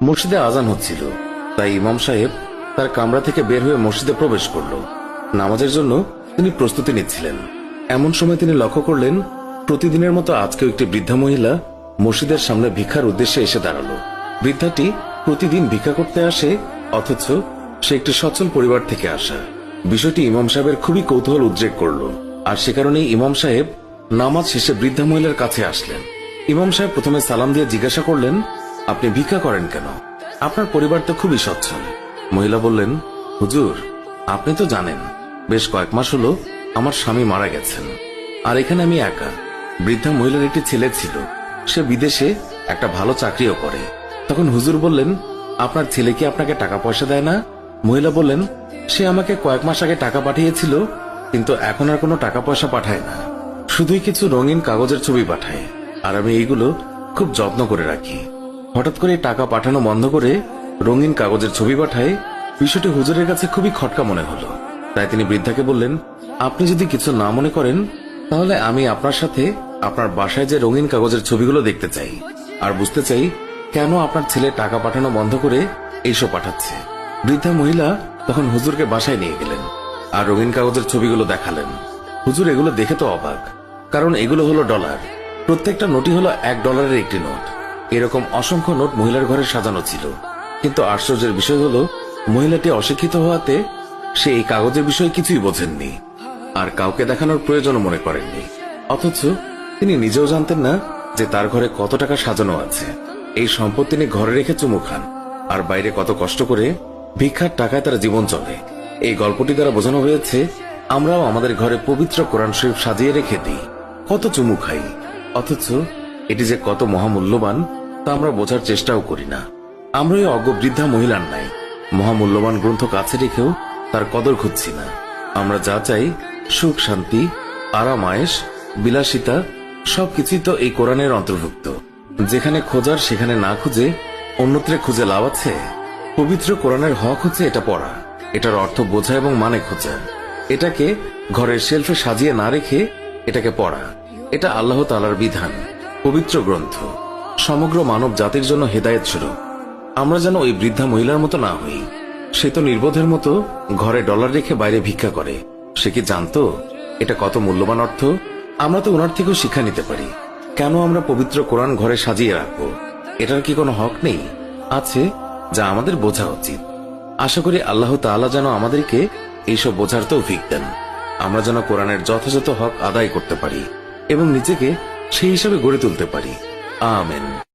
মসজিদে আজান হচ্ছিল, তাই ইমাম সাহেব তার কামরা থেকে বের হয়ে মসজিদে প্রবেশ করল। নামাজের জন্য তিনি প্রস্তুতি নিচ্ছিলেন। এমন সময় তিনি লক্ষ্য করলেন, প্রতিদিনের মতো আজকেও একটি বৃদ্ধা মহিলা মসজিদের সামনে ভিক্ষার উদ্দেশ্যে এসে দাঁড়ালো। বৃদ্ধাটি প্রতিদিন ভিক্ষা করতে আসে, অথচ সে একটি সচ্ছল পরিবার থেকে আসা। বিষয়টি ইমাম সাহেবের খুবই কৌতূহল উদ্রেক করল, আর সে কারণেই ইমাম সাহেব নামাজ শেষে বৃদ্ধা মহিলার কাছে আসলেন। ইমাম সাহেব প্রথমে সালাম দিয়ে জিজ্ঞাসা করলেন, আপনি ভিক্ষা করেন কেন? আপনার পরিবার তো খুবই সচ্ছল। মহিলা বললেন, হুজুর, আপনি তো জানেন বেশ কয়েক মাস হলো আমার স্বামী মারা গেছেন, আর এখানে আমি একা। বৃদ্ধা মহিলার একটি ছেলে ছিল, সে বিদেশে একটা ভালো চাকরিও করে। তখন হুজুর বললেন, আপনার ছেলে কি আপনাকে টাকা পয়সা দেয় না? মহিলা বললেন, সে আমাকে কয়েক মাস আগে টাকা পাঠিয়েছিল, কিন্তু এখন আর কোনো টাকা পয়সা পাঠায় না, শুধুই কিছু রঙিন কাগজের ছবি পাঠায়, আর আমি এইগুলো খুব যত্ন করে রাখি। হঠাৎ করে টাকা পাঠানো বন্ধ করে রঙিন কাগজের ছবি পাঠায়, বিষয়টি হুজুরের কাছে খুবই খটকা মনে হলো। তাই তিনি বৃদ্ধাকে বললেন, আপনি যদি কিছু না মনে করেন, তাহলে আমি আপনার সাথে আপনার বাসায় যে রঙিন কাগজের ছবিগুলো দেখতে চাই, আর বুঝতে চাই কেন আপনার ছেলে টাকা পাঠানো বন্ধ করে এইসব পাঠাচ্ছে। বৃদ্ধা মহিলা তখন হুজুরকে বাসায় নিয়ে গেলেন আর রঙিন কাগজের ছবিগুলো দেখালেন। হুজুর এগুলো দেখে তো অবাক, কারণ এগুলো হলো ডলার। প্রত্যেকটা নোটই হলো $1 একটি নোট। এরকম অসংখ্য নোট মহিলার ঘরে সাজানো ছিল, কিন্তু আশ্চর্যের বিষয় হলো মহিলাটি অশিক্ষিত হওয়াতে সে এই কাগজের বিষয়ে কিছুই বোঝেননি, আর কাউকে দেখানোর প্রয়োজনও মনে করেননি। অথচ তিনি নিজেও জানতেন না যে তার ঘরে কত টাকা সাজানো আছে। এই সম্পদ তিনি ঘরে রেখে চুমু খান, আর বাইরে কত কষ্ট করে ভিক্ষার টাকায় তার জীবন চলে। এই গল্পটি দ্বারা বোঝানো হয়েছে, আমরাও আমাদের ঘরে পবিত্র কোরআন শরীফ সাজিয়ে রেখে দিই, কত চুমু খাই, অথচ এটি যে কত মহামূল্যবান তা আমরা বোঝার চেষ্টাও করি না। আমরা এই অজ্ঞ বৃদ্ধা মহিলার নাই মহামূল্যবান গ্রন্থ কাছে রেখেও তার কদর খুঁজছি না। আমরা যা চাই, সুখ, শান্তি, আরাম, আয়েশ, বিলাসিতা, সবকিছুই তো এই কোরআনের অন্তর্ভুক্ত। যেখানে খোঁজার সেখানে না খুঁজে অন্যত্রে খুঁজে লাভ আছে? পবিত্র কোরআনের হক হচ্ছে এটা পড়া, এটার অর্থ বোঝা এবং মানে খোঁজা। এটাকে ঘরের শেলফে সাজিয়ে না রেখে এটাকে পড়া। এটা আল্লাহ তাআলার বিধান, পবিত্র গ্রন্থ, সমগ্র মানব জাতির জন্য হেদায়েত স্বরূপ। আমরা যেন ওই বৃদ্ধা মহিলার মতো না হই। সে তো নির্বোধের মতো ঘরে ডলার রেখে বাইরে ভিক্ষা করে। সে কি জানতো এটা কত মূল্যবান অর্থ? আমরা তো ওনার থেকেও শিক্ষা নিতে পারি। কেন আমরা পবিত্র কোরআন ঘরে সাজিয়ে রাখবো? এটার কি কোনো হক নেই? আছে, যা আমাদের বোঝা উচিত। আশা করি আল্লাহ তাআলা যেন আমাদেরকে এইসব বোঝার তৌফিক দেন। আমরা যেন কোরআনের যথাযথ হক আদায় করতে পারি এবং নিজেকে সেই হিসাবে গড়ে তুলতে পারি। আমিন।